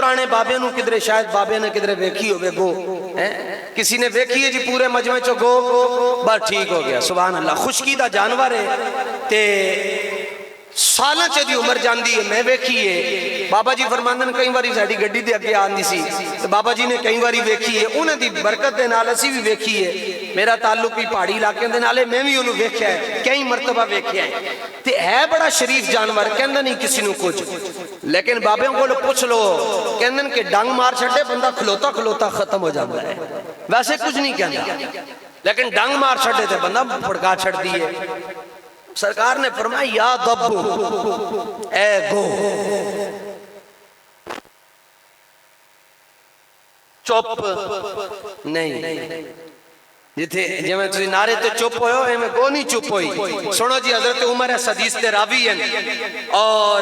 पुराने बाबे नू किधरे शायद बाबे ने किधरे वेखी होवे गो है, किसी ने वेखी है जी पूरे मजमे चो गो, बस ठीक हो गया। सुभान अल्लाह। खुशकी दा जानवर है ते साल च दी उम्र जाती है। मैं वेखी है, बाबा जी फरमांदे ने कई बारी साडी गड्डी दे अगे आंदी सी ते बाबा जी ने कई बारी वेखी है, उन्हां दी बरकत दे नाल असीं भी वेखी है। मेरा ताल्लुक भी पहाड़ी इलाके दे नाल है, मैं भी उन्होंने वेख्या है, कई मरतबा वेख्या है ते है बड़ा शरीफ जानवर, कहंदा नहीं किसी नू कुछ, लेकिन बाबे को पूछ लो कहंदे कि डंग मार छड्डे बंदा खलोता खलोता खत्म हो जाता है। वैसे कुछ नहीं कहता, लेकिन डंग मार छड्डे ते बंदा भड़का छड्डदी है। सरकार ने फरमाया या दब्बू ए गो चुप नहीं, जिथे जिवें तुसीं नारे ते चुप होयो एवें गो नहीं चुप होई। सुनो जी, हजरत उमर हदीस दे रावी हैं और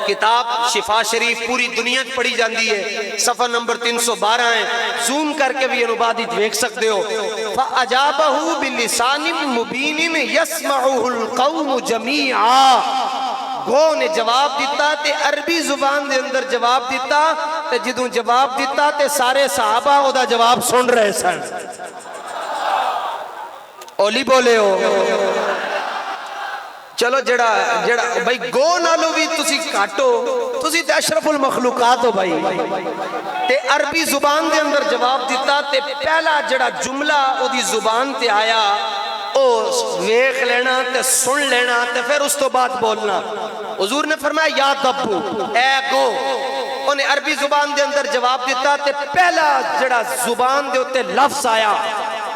किताब शिफा शरीफ पूरी दुनिया च पढ़ी जाती है, सफा नंबर 312 है, जूम करके भी अनुवादित देख सकते हो। फअजाबहु बिलिसानिन मुबीनिन यस्मउहुल कौम जमीआ, गो ने जवाब दिता ते अरबी जुबान दे अंदर जवाब दिता ते जदों जवाब दिता ते सारे सहाबा ओदा जवाब सुन रहे सन। ओली बोले हो चलो जड़ा जड़ा भाई गो नालों भी तुसी काटो, तुसी ते अशरफुल मखलूकात हो भाई। ते अरबी जुबान दे अंदर जवाब दिता ते पहला जड़ा जुमला ओदी जुबान ते आया ओ वेख लेना ते सुन लेना ते फिर उस तो बाद बोलना। हुजूर ने फरमाया या दब्बू ए गो, उन्हें अरबी जुबान दे अंदर जवाब दिता ते पहला जड़ा जुबान दे उत्ते लफ्ज आया,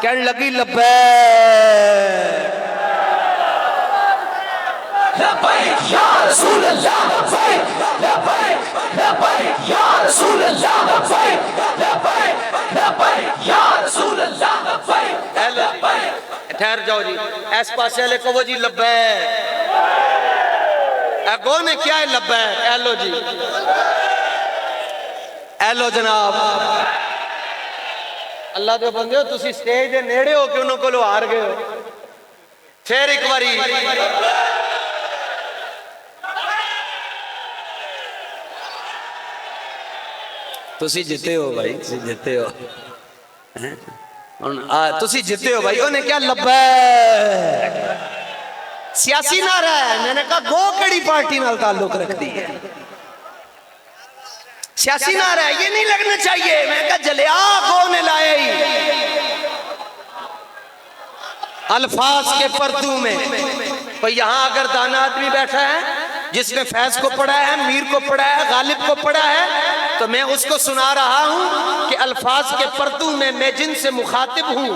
कहने लगी लब्बैक लब्बैक या रसूल अल्लाह, लब्बैक लब्बैक लब्बैक या रसूल अल्लाह, लब्बैक लब्बैक लब्बैक या रसूल अल्लाह, लब्बैक लब्बैक। ठहर जाओ जी, इस पासे वाले कहो जी लब्बैक। गो ने क्या है लब्बैक, एलो जी एलो जनाब। अल्लाह दे बंदे हो, तुसी स्टेज दे नेड़े हो के उन्हों को हार गए हो। फिर एक बारी तुसी जिते हो भाई, तुसी जिते हो, तुसी जिते हो भाई। उन्हें क्या लब्बैक सियासी नारा है। मैंने कहा गो केड़ी पार्टी नाल ताल्लुक रखती है, सियासी नारा है, ये नहीं लगना चाहिए। मैं कहा जलिया गो ने लाए ही अल्फाज के पर्दू में। तो यहाँ अगर दाना आदमी बैठा है जिसने फैज को पढ़ा है, मीर को पढ़ा है, गालिब को पढ़ा है, तो मैं उसको सुना रहा हूं कि अल्फाज के पर्दू में मैं जिनसे मुखातिब हूं,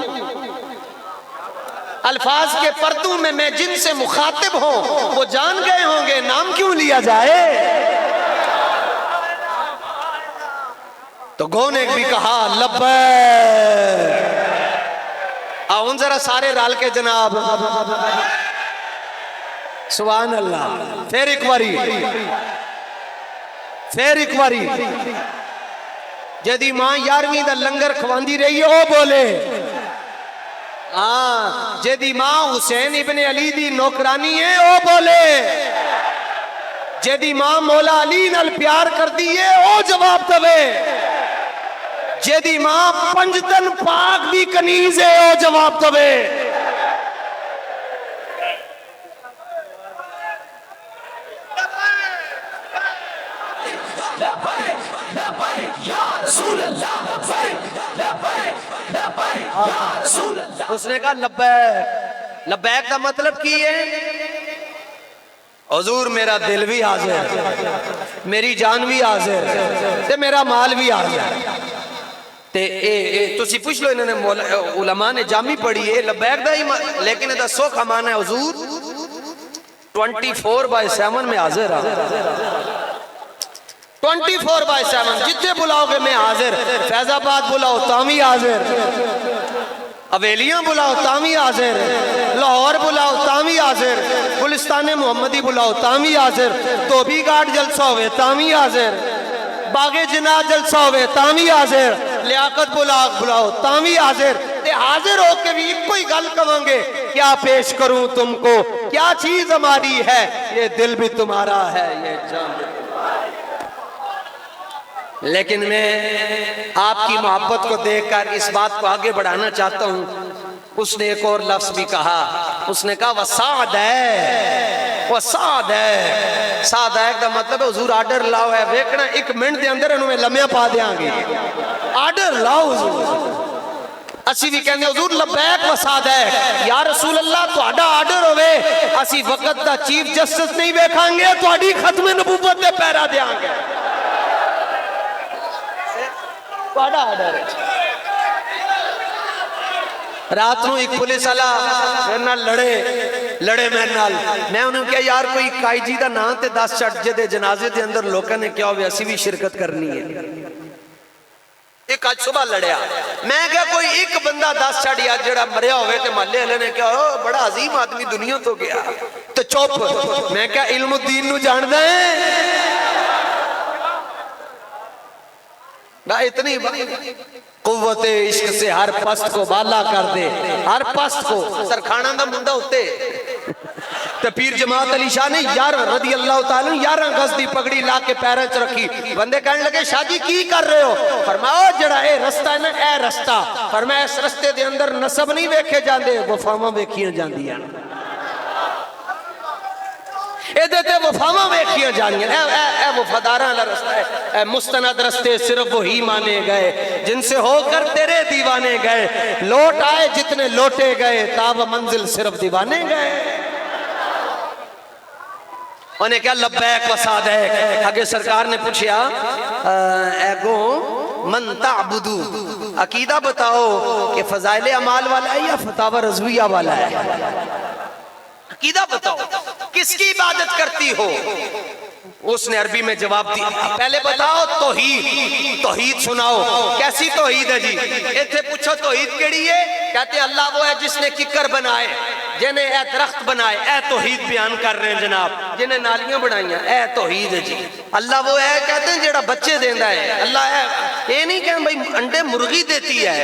अल्फाज के पर्दू में मैं जिनसे मुखातिब हूं वो जान गए होंगे, नाम क्यों लिया जाए। तो गो ने भी कहा लब्बैक। आउन जरा सारे राल के जनाब सुभान अल्लाह। फिर एक बारी जदी मां 11वीं दा लंगर खवांदी रही है, ओ बोले हाँ। जदी मां हुसैन इब्ने अली दी नौकरानी है, ओ बोले। जदी मां मौला अली नाल प्यार करती है, ओ जवाब दवे। जदी मां पंजतन पाक दी कनीज है, ओ जवाब दवे। उसने कहा लब्बैक। लब्बैक का मतलब की है हुजूर मेरा दिल भी हाजिर, मेरी जान भी हाजिर ते मेरा माल भी हाजिर। ते तुसी पूछ लो, इन्होंने उलमा ने जामी पढ़ी है लब्बैक दा ही, लेकिन इहदा सौखा माना है हुजूर 24/7 में हाजिर आ। 24/7 जितने बुलाओगे मैं हाजिर। फैजाबाद बुलाओ तामी हाजिर, हवेलियां बुलाओ तामी हाजिर, लाहौर बुलाओ तामी हाजिर, गुलिस्तान मोहम्मदी बुलाओ तामी हाजिर, धोबी घाट जलसा होवे तामी हाजिर, बागे जिना जलसा होवे तामी हाजिर, लियाकत बुलाओ तामी हाजिर। ते हाजिर होके भी एक ही गल कहेंगे, क्या पेश करूं तुमको, क्या चीज हमारी है, ये दिल भी तुम्हारा है, ये जान लेकिन मैं आपकी मोहब्बत को देखकर इस बात को आगे बढ़ाना चाहता हूं। उसने एक और लफ्ज भी कहा, उसने कहा वसाद है, वसाद है। साद का मतलब है हुजूर आर्डर लाओ है, वेखना 1 मिनट के अंदर इन्होंने लम्हे पा देंगे। आर्डर लाओ हुजूर। असी भी कहने हुजूर लबैक वसाद है, या रसूल अल्लाह तुहाडा आर्डर होवे असी वक्त दा चीफ जस्टिस नहीं वेखांगे, तुहाडी खत्म नबूवत दे पैरा देंगे। तुहाडा आर्डर है। रात ਨੂੰ एक पुलिस वाला मेरे नाल लड़े मेरे नाल। मैं उन्होंने कहा यार कोई काई जी का नाम ते 10 छट जे जनाजे के अंदर लोगों ने क्या हो असी भी शिरकत करनी है। एक आज सुबह लड़िया, मैं क्या कोई एक बंदा 10 छट या जड़ा मरिया होवे ते महल्ले वाले ने क्या बड़ा अजीम आदमी दुनिया तो गया तो चुप। मैं क्या इल्मुद्दीन नु जानदा है ना, इतनी कुव्वते इश्क से हर पस्त को बाला कर दे, हर पस्त को। सरखाना दा मुंडा उत्ते ते पीर जमात अली शाह ने यार रदी अल्लाह तआला 11 गज दी पगड़ी ला के पैरों च रखी। बंदे कहने लगे शाह जी की कर रहे हो? फरमाया जड़ा ए रस्ता है ना, ए रस्ता, फरमाया इस रस्ते दे अंदर नसब नहीं वेखे जांदे, वफावां वेखियां जांदियां। वफावां वेखियां जानियां। ए वफादारां वाला रास्ता है, ए मुस्तनद रस्ते सिर्फ वही माने गए जिनसे होकर तेरे दीवाने गए। लौट आए जितने लौटे गए, ताब मंजिल सिर्फ दीवाने गए। उन्हें क्या लब्बैक वसादैक। आगे सरकार ने पूछा एगो मन ताबुदू, अकीदा बताओ कि फजाइल अमाल वाला है या फतावा रज़विया वाला है? अकीदा बताओ, किसकी इबादत करती हो? उसने अरबी में जवाब दिया, पहले बताओ तौहीद। तौहीद सुनाओ, कैसी तौहीद है जी? इतने पूछो तौहीद केड़ी है? कहते अल्लाह वो है जिसने किकर बनाए, जिन्हें ए दरख्त बनाए, ए तौहीद बयान कर रहे हैं जनाब। जिन्हें नालियां बनाइया, ए तौहीद है जी। अल्लाह वो है कहते हैं जेड़ा बच्चे देता है, अल्लाह है। ये नहीं कहें भाई अंडे मुर्गी देती है,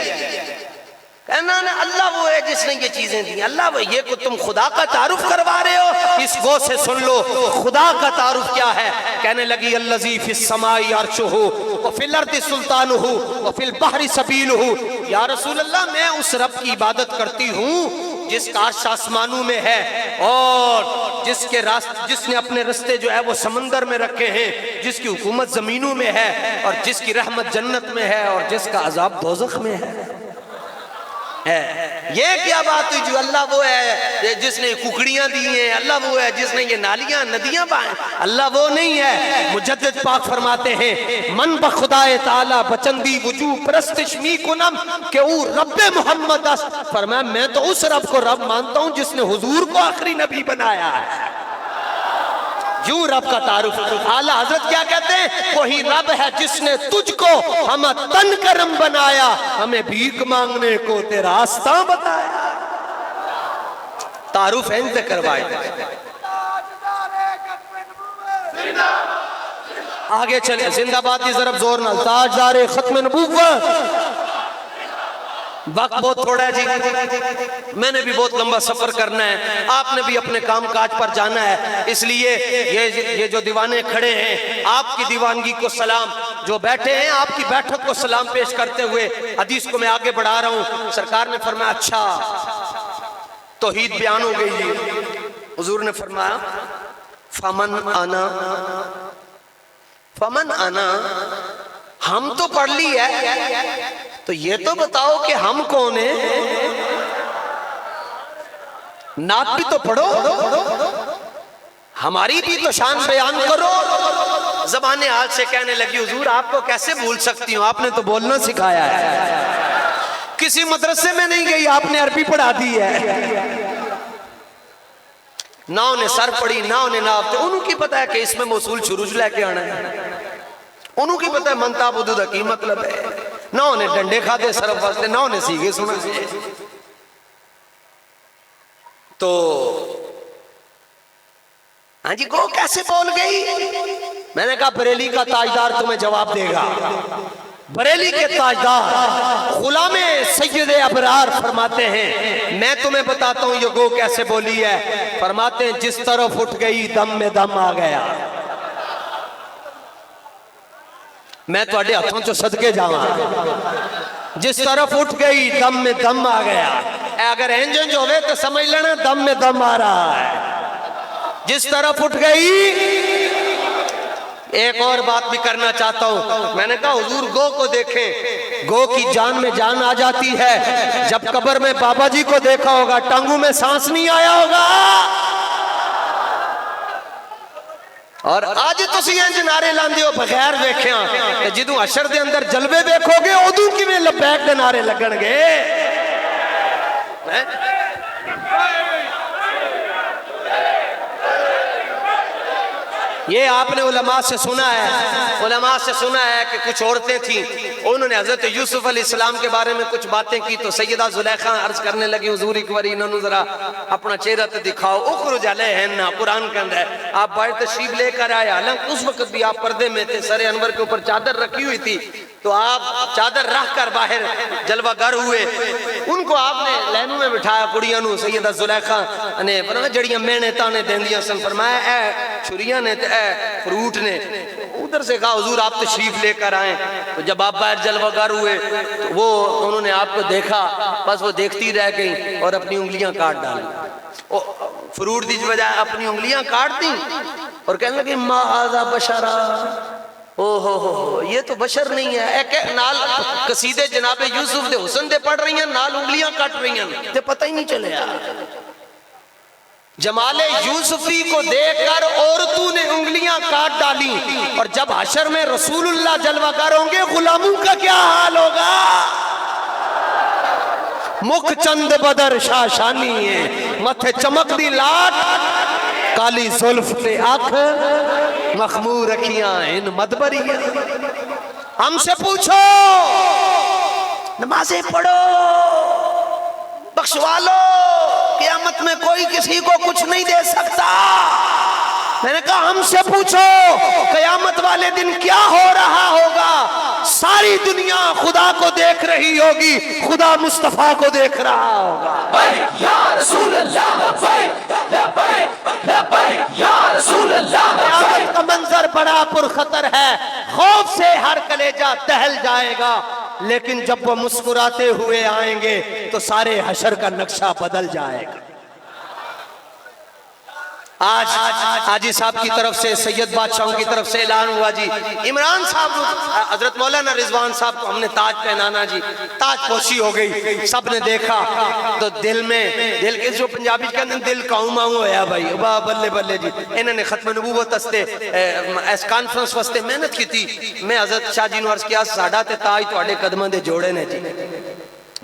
कहना ना अल्लाह वो है जिसने ये चीजें दी। अल्लाह वो ये को तुम खुदा का तारुफ करवा रहे हो, इस गो से सुन लो खुदा का तारुफ क्या है। कहने लगी अल्लज़ी फिस समाई अर्शुहु व फिल अर्दि सुल्तानुहु व फिल बहरि सबीलुहु। या रसूल अल्लाह मैं उस रब की इबादत करती हूँ जिसका अर्श आसमानों में है और जिसके रास्ते, जिसने अपने रास्ते जो है वो समंदर में रखे हैं, जिसकी हुकूमत जमीनों में है और जिसकी रहमत जन्नत में है और जिसका अजाब दोज़ख में है। ये क्या बात हुई जो अल्लाह वो है जिसने कुकड़ियां दी हैं, अल्लाह वो है जिसने ये नालियां नदियां पाए? अल्लाह वो नहीं है। मुजद्दिद पाक फरमाते हैं मन बखुदाए ताला बचंदी वजू परस्तिश मी कुनम के ऊ रब्बे मोहम्मद अस। फरमाया मैं तो उस रब को रब मानता हूं जिसने हुजूर को आखिरी नबी बनाया है। यूं रब का तारुफ। आला हजरत क्या कहते हैं? वही रब है जिसने तुझको हम तन करम बनाया, हमें भीख मांगने को तेरा रास्ता बताया। तारुफ इंत करवाए। आगे चले, जिंदाबाद की तरफ जोर न, ताजदार खत्म नबूवत। वक्त बहुत थोड़ा है जी, मैंने भी बहुत लंबा सफर करना है, आपने भी अपने काम काज पर जाना है, इसलिए ये जो दीवाने खड़े हैं आपकी दीवानगी को सलाम, जो बैठे हैं आपकी बैठक को सलाम पेश करते हुए हदीस को मैं आगे बढ़ा रहा हूं। सरकार ने फरमाया अच्छा तौहीद बयान हो गई जी। हुजूर ने फरमाया फमन आना, हम तो पढ़ ली है, तो ये तो बताओ कि हम कौन है? नात भी तो पढ़ो, हमारी भी तो शान बयान करो। ज़बाने हाल से कहने लगी हुजूर आपको कैसे भूल सकती हूँ, आपने तो बोलना सिखाया है, किसी मदरसे में नहीं गई, आपने अरबी पढ़ा दी है। ना उन्हें सर पड़ी ना उन्हें नाप, उन्होंने पता है कि इसमें मौसूल शुरूज लेके आना है, उन्होंने पता है मनताबुदू का की मतलब है। ना उन्हें डंडे खाते सरफ वास्ते, ना उन्हें सीगे सुना। तो हाँ जी गो कैसे बोल गई? मैंने कहा बरेली का ताजदार तुम्हें जवाब देगा। बरेली के ताजदार गुलामे सैयद अबरार फरमाते हैं मैं तुम्हें बताता हूं ये गो कैसे बोली है। फरमाते हैं जिस तरफ उठ गई दम में दम आ गया। मैं थोड़े हाथों चो सदके जावा, जिस तरफ उठ गई दम में दम आ गया। अगर इंजन होवे तो समझ लेना दम में दम आ रहा है। जिस तरफ उठ गई। एक और बात भी करना चाहता हूं, मैंने कहा हुजूर गो को देखें, गो की जान में जान आ जाती है। जब कब्र में बाबा जी को देखा होगा, टांगू में सांस नहीं आया होगा। और आज तुसी इंज नारे लांदे हो बगैर वेख्या, जिदू अशर दे अंदर जलवे देखोगे उदू किवें लबैक दे नारे लगणगे। ये आपने उलमा से सुना है, उलमा से सुना है कि कुछ औरतें थीं, उन्होंने हजरत यूसुफ अलैहिस्सलाम के बारे में कुछ बातें की तो सैयदा जुलेखा अर्ज करने लगी, हुजूर एक बार इन्होंने जरा अपना चेहरा तो दिखाओ। उखरुज अलैहिन्ना कुरान के अंदर है। आप बाहर तशरीफ लेकर आए, हालांकि उस वक्त भी आप पर्दे में थे, सरे अनवर के ऊपर चादर रखी हुई थी, तो आप चादर रख कर बाहर जलवागर हुए। उनको आपने लैनू में बिठाया कुड़ियां नू। सैयदा जुलेखा ने जड़ियां मेहने ताने देंदियां सन, फरमाया ए छुरियां ने फ्रूट ने। उधर से कहा हुजूर आप तशरीफ लेकर आए। तो जब आप बाहर जलवागर हुए तो वो उन्होंने आपको देखा, बस वो देखती रह गई और अपनी उंगलियां काट डाली। फ्रूट की बजाय अपनी उंगलियां काट दी और कहने लगी मा आजा बशरा, ओ हो ये तो बशर नहीं है। एक नाल कसीदे जनाबे यूसुफ दे हुस्न दे पढ़ रही हैं, नाल उंगलियां कट रही हैं, ते पता ही नहीं चलेगा। जमाले यूसुफी को देखकर औरतों ने उंगलियां काट डाली। और जब हशर में रसूलुल्लाह जलवागर होंगे, गुलामों का क्या हाल होगा। मुख चंद बदर शाशानी है, मथे चमक दी लाट, काली जुल्फ पे आंख, मखमूर रखियां इन मदबरी। हमसे पूछो, नमाजें पढ़ो, बख्शवा लो, क़यामत में कोई किसी को कुछ नहीं दे सकता। मैंने कहा हमसे पूछो क़यामत वाले दिन क्या हो रहा होगा। सारी दुनिया खुदा को देख रही होगी, खुदा मुस्तफा को देख रहा होगा। क़यामत का मंजर बड़ा पुरखतर है, खौफ से हर कलेजा दहल जाएगा। लेकिन जब वो मुस्कुराते हुए आएंगे तो सारे हशर का नक्शा बदल जाएगा। आज हाजी साहब की तरफ से, सैयद बादशाहों की तरफ से ऐलान हुआ जी, इमरान साहब, हजरत मौलाना रिजवान साहब को हमने ताज पहनाना जी, ताज पोशी हो गई। सब ने देखा तो दिल के जो पंजाबी के अंदर दिल काऊ माऊ होया भाई, वाह बल्ले बल्ले जी। इन्होंने खत्म नबूवत वास्ते इस कॉन्फ्रेंस वास्ते मेहनत की थी। मैं हजरत शाह जी नूं अर्ज किया, साडा ते ताज तुहाडे कदमां दे जोड़े ने जी,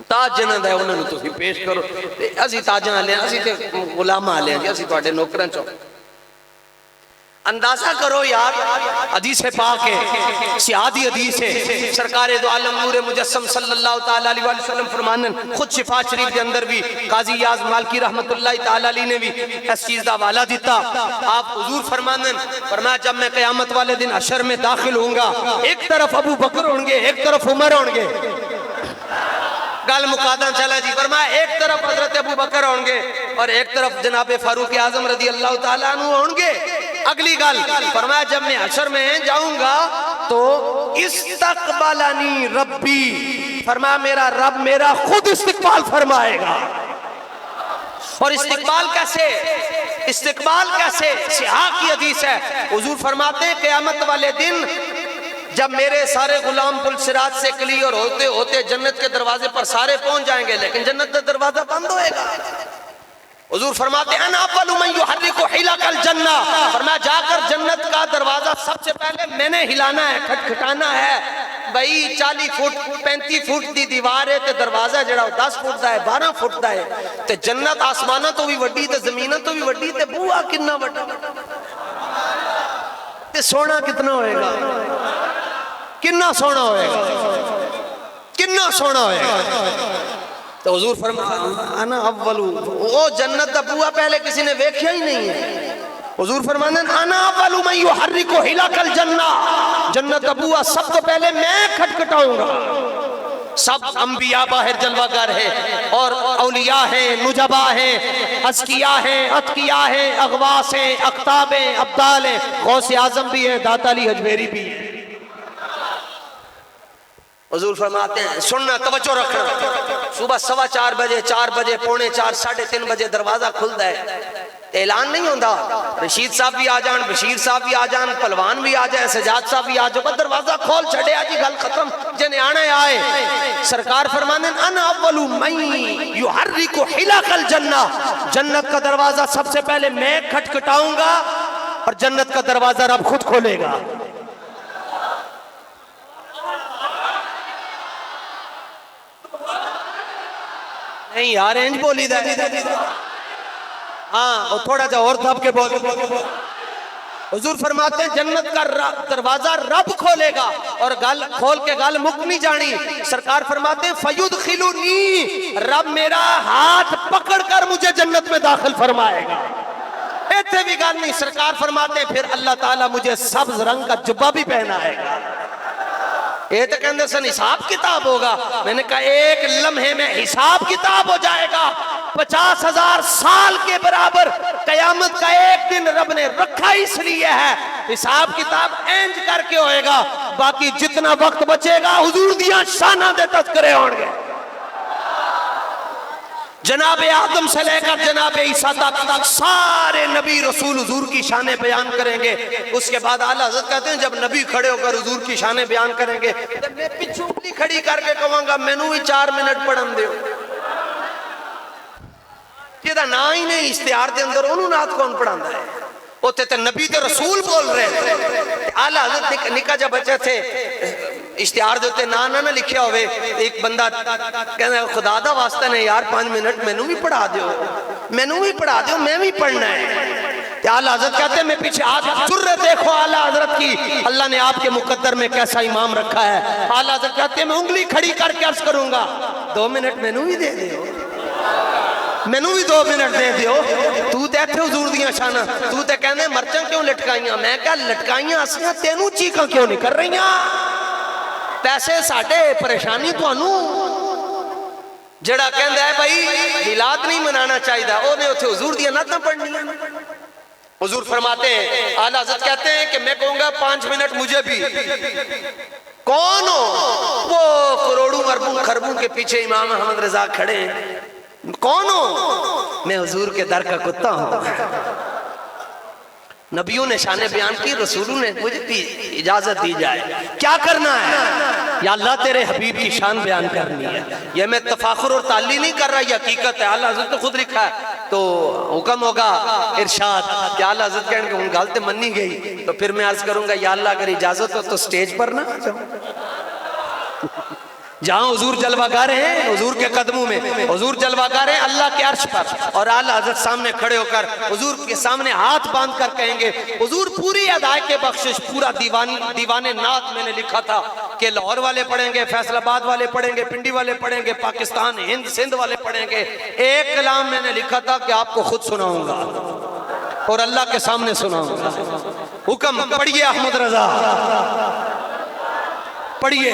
ताज जिन्हां दा उन्हां नूं तुसीं पेश करो। असीं ताजां वाले, असीं ते गुलामां वाले जी, असीं तुहाडे नौकरां चों। अंदाजा करो यार, हदीस पाक है, सियादी हदीस है, सरकारे दो आलम नूर मुजस्सम सल्लल्लाहु तआला अलैहि वसल्लम फरमानन, खुद शिफा शरीफ के अंदर भी काजी याज मालकी रहमतुल्लाहि तआला अलैहि ने भी इस चीज का हवाला दिता। आप हुजूर फरमानन, फरमाया जब मैं क़यामत वाले दिन अशर में दाखिल होऊंगा, एक तरफ अबू बकर होंगे, एक तरफ उमर होंगे। गल मुकादा चला जी। फरमाया एक तरफ हजरत अबू बकर होंगे और एक तरफ जनाबे फारूक आजम रजी अल्लाह तआला अन्हु होंगे। अगली गल फरमाया जब मैं हशर में जाऊंगा तो इस्तकबलनी रब्बी, फरमाया मेरा रब मेरा खुद इस्तकबाल फरमाएगा। और इस्तकबाल कैसे, इस्तकबाल कैसे, सिहा की हदीस है, हुजूर फरमाते हैं क़यामत वाले दिन जब मेरे सारे गुलाम पुल सिरात से क्लियर होते होते जन्नत के दरवाजे पर सारे पहुंच जाएंगे, लेकिन जन्नत का दरवाजा बंद होएगा। हुजूर फरमाते हैं अना अव्वलु मन युहर्रिकु हिलकल जन्ना, फरमाया जाकर जन्नत का दरवाजा सबसे पहले मैंने हिलाना है, खटखटाना है। भाई 40 फुट 35 फुट की दीवार है, तो दरवाजा जड़ा 10 फुट का है, 12 फुट का है। तो जन्नत आसमाना तो भी वड्डी, तो जमीना तो भी वड्डी, तो बूहा कितना वड्डा, ते सोना कितना होएगा, कितना सोना होएगा, कितना सोना होएगा। तो हुजूर फरमाया अना अव्वलु, वो जन्नत का बूहा पहले किसी ने देखा ही नहीं है। हुजूर फरमाते हैं अना अव्वलु मन युहर्रिकु हिलकल जन्ना, जन्नत का बूहा सबसे पहले मैं खटखटाऊंगा। सब अंबिया बाहर जलवागर है और औलिया है, नुजबा है, अस्किया है, अतकिया है, अगवास है, अख्ताब है, अब्दाल है, गौसे आजम भी है, दाता अली अजमेरी भी है। हुजूर फरमाते हैं, सुनना, तवज्जो रखना, सुबह 4:15 बजे, 4 बजे, 3:45, 3:30 बजे दरवाजा खुलता है, ऐलान नहीं होता, रशीद साहब भी आ जान, बशीर साहब भी आ जान, पहलवान भी आ जाए, सजाद साहब भी आ जाओ, दरवाजा खोल छड़े जी, गल खत्म, जने आने आए। सरकार फरमाने अना अव्वलु मई युहर्रिकु हिलाकल जन्ना, जन्नत का दरवाजा सबसे पहले मैं खटखटाऊंगा और जन्नत का दरवाजा रब खुद खोलेगा। नहीं यार, इंज बोली दा, हाँ, और थोड़ा सा और दब के बोल। हुजूर फरमाते हैं जन्नत का दरवाजा रब खोलेगा और गल खोल के गल मुक नहीं जानी। सरकार फरमाते हैं फयुदखिलुनी, रब मेरा हाथ पकड़कर मुझे जन्नत में दाखिल फरमाएगा। इतने भी गल नहीं, सरकार फरमाते हैं फिर अल्लाह ताला मुझे सब्ज रंग का जुब्बा भी पहनाएगा। ये तो कहते सन हिसाब किताब होगा, मैंने कहा एक लम्हे में हिसाब किताब हो जाएगा। 50,000 साल के बराबर कयामत का एक दिन रब ने रखा इसलिए है, हिसाब किताब इंज करके होएगा। बाकी जितना वक्त बचेगा हुजूर दियां शाना दे तज़किरे होंगे। जनाब आदम से लेकर जनाब ईसा तक सारे नबी रसूल हुजूर की शाने बयान करेंगे। उसके बाद आला हज़रत कहते हैं जब नबी खड़े होकर हुजूर की शाने बयान करेंगे, तो मैं पिछूली खड़ी करके कहूंगा मैनू भी 4 मिनट पढ़न दो। जिहदा ना ही नहीं इश्तिहार के अंदर उन्होंने नात कौन पढ़ाता है? उत्थे तो नबी तो रसूल बोल रहे। आला हज़रत निका जब बच्चे थे, इश्तिहार देते ना ना ना लिखा हो, एक बंदा कहना खुदा दा वास्ता ने यार 5 मिनट मैनू भी पढ़ा दो, मैनू भी पढ़ा दो, मैं भी पढ़ना है। आला हज़रत कहते हैं मैं पीछे हाथ चुर्रे देखो आला हज़रत की, अल्लाह ने आपके मुकद्दर में कैसा इमाम रखा है। आला हज़रत कहते हैं मैं उंगली खड़ी करके अर्ज करूंगा 2 मिनट मैनू भी दे दो, मैनू भी 2 मिनट दे दियो। तू तो इत्थे हुजूर दियां शाना, तू तो कहने मर्चां क्यों लटकाइयां? मैं क्या लटकाइयां असियां, तेनू चीखां क्यों नहीं कर रही? पैसे साडे, परेशानी तुहानू। जड़ा कहंदा है भाई मिलाद नहीं मनाना चाहिए, ओने उत्थे हुजूर दियां नातां पढ़नियां। हुजूर फरमाते हैं, आला हज़रत कहते हैं कि मैं कहूंगा 5 मिनट मुझे भी। कौन हो? वो करोड़ों अरबों खरबों के पीछे इमाम अहमद रजा खड़े हैं। कौन हो? मैं हुजूर के दर का कुत्ता हूं। नबियों ने शाने बयान की, रसूलों ने मुझे भी इजाजत दी जाए। क्या करना है? या अल्लाह तेरे हबीब की शान बयान करनी है। ये मैं तफाखुर और ताली नहीं कर रहा, ये हकीकत है। आला हज़रत तो खुद लिखा है, तो हुक्म होगा इरशाद कि आला हज़रत कहेंगे उन गलत मन्नी गई तो फिर मैं अर्ज करूंगा या अल्लाह अगर इजाजत हो तो स्टेज पर ना जहां हुजूर जलवागार हैं, हुजूर के कदमों में हुजूर जलवागार हैं अल्लाह के अर्श पर, और आला हज़रत सामने खड़े होकर हुजूर के सामने हाथ बांध कर कहेंगे हुजूर पूरी अदाए के बख्शिश, पूरा दीवाने नात मैंने लिखा था कि लाहौर वाले पढ़ेंगे, फैसलाबाद वाले पढ़ेंगे, पिंडी वाले पढ़ेंगे, पाकिस्तान हिंद सिंध वाले पढ़ेंगे। एक कलाम मैंने लिखा था कि आपको खुद सुनाऊंगा और अल्लाह के सामने सुनाऊंगा। हुक्म पढ़िए अहमद रजा, पढ़िए।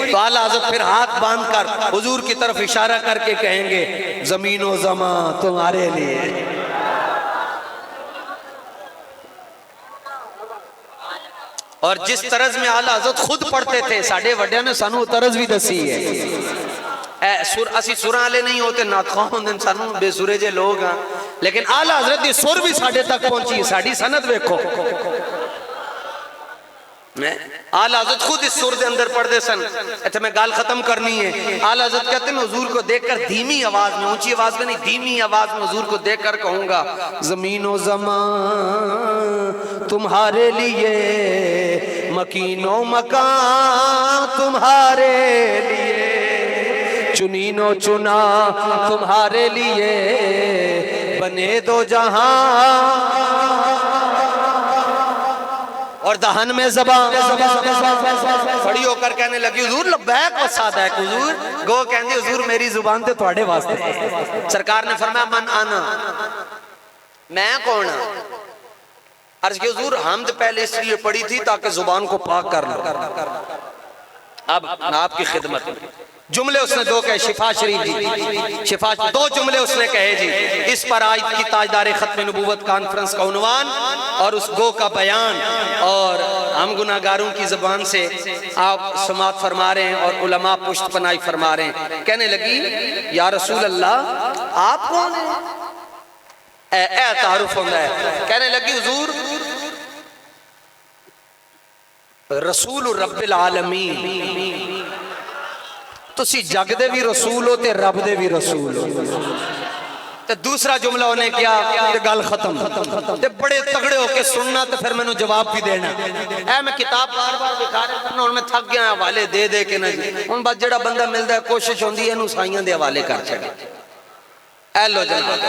तो आला हज़रत फिर हाथ बांधकर हुजूर की तरफ इशारा करके कहेंगे ज़मीनो ज़मा तुम्हारे लिए। और जिस तरज में आला हज़रत खुद पढ़ते थे, साढ़े वड्डिया ने सानू तरज भी दसी है। असी सुर वाले नहीं होते, नातखां होंदे सानू बेसुरे जे लोग हाँ, लेकिन आला हज़रत की सुर भी साढ़े तक पहुंची है। साड़ी सनद वेखो, आला हज़रत खुद इस सुर के अंदर पढ़ते सन। अच्छा मैं गाल खत्म करनी है। आला हज़रत कहते हैं मैं हुजूर को देखकर धीमी आवाज में, ऊंची आवाज में नहीं, धीमी आवाज में हुजूर को देखकर कहूंगा ज़मीनो ज़मा तुम्हारे लिए, मकीनो मकान तुम्हारे लिए, चुनीनो चुना तुम्हारे लिए, बने दो जहां। और दहन में ज़बान खड़ी होकर कहने लगी हुजूर लब्बैक व सादैक। हुजूर गो कहंदी हुजूर मेरी जुबान ते ਤੁਹਾਡੇ वास्ते। सरकार ने फरमाया मन आना, मैं कौन? अर्ज की हुजूर हमद पहले इसलिए पड़ी थी ताकि जुबान को पाक कर लो, अब आपकी खिदमत में। जुमले उसने 2 कहे, शिफा शरीफ जी, शिफा 2 जुमले उसने कहे जी। इस पर आज की ताजदार खत्म नबूवत कॉन्फ्रेंस का उन्वान और उस गो का बयान और हम गुनाहगारों की ज़बान से आप समात फरमा रहे हैं और उलमा पुष्ट पनाही फरमा रहे हैं। कहने लगी या रसूल अल्लाह आप कौन हैं? ए तारुफ होता है। कहने लगी हुजूर रसूल रब्बिल आलमीन, तुसी जग दे भी रसूल हो ते रब दे भी रसूल हो। ते दूसरा जुमला उन्हें क्या, गल खत्म। ते बड़े तगड़े होके सुनना ते फिर मैंने जवाब भी देना। ऐ मैं किताब बार बार दिखा रहा करना, मैं थक गया हवाले दे दे के ना जी। हुण बस जेड़ा बंदा मिलता है कोशिश होंदी है इनू साइयां दे हवाले कर छड़े। ऐ लो जनाब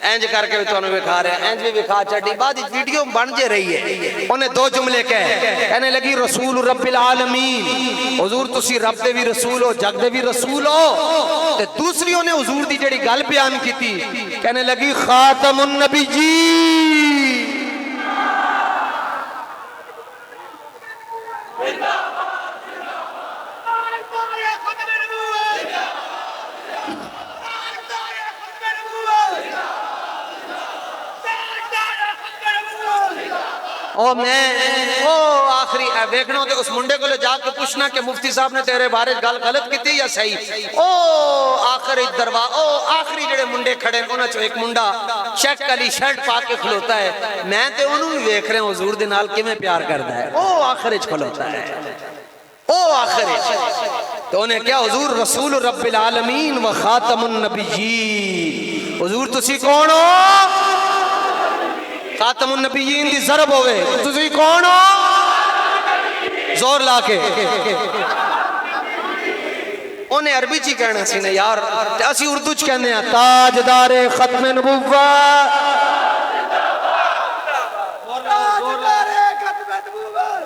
इंज करके भी तुहानू विखा रहा है, इंज भी विखा छड़ी, बाद वीडियो बन जे रही है। उन्हें दो जुमले कहे, कहने लगी रसूल रब्बिल आलमीन, हुजूर तुसी रब दे भी रसूल हो जग दे भी रसूल हो। ते दूसरी उन्हें हुजूर दी जेड़ी गल बयान की, कहने लगी खातमुन नबीय्यीन। ओ मैं ओ आखिरी देखना तो उस मुंडे को ले जाके पूछना कि मुफ्ती साहब ने तेरे बारे गल गलत की या सही। ओ आखिरी दरवा ओ आखिरी जेड़े मुंडे खड़े उन्हां चों एक मुंडा चेक वाली शर्ट पा के खलोता है। मैं ते ओनू भी वेख रहा हुजूर दे नाल किवें प्यार करदा है। ओ आखिर च खलोता है, ओ आखिर तो उन्हें क्या हुजूर रसूल रब्बिल आलमीन व खातमुन नबिय्यीन। हुजूर तुसी कौन हो? खातमुन नबिय्यीन दी ज़रब होवे, तुसी कौन हो? जोर लाके उन्हें अरबी च कहना सी ना यार, असी उर्दू च कहने ताजदारे खत्मे नबुव्वत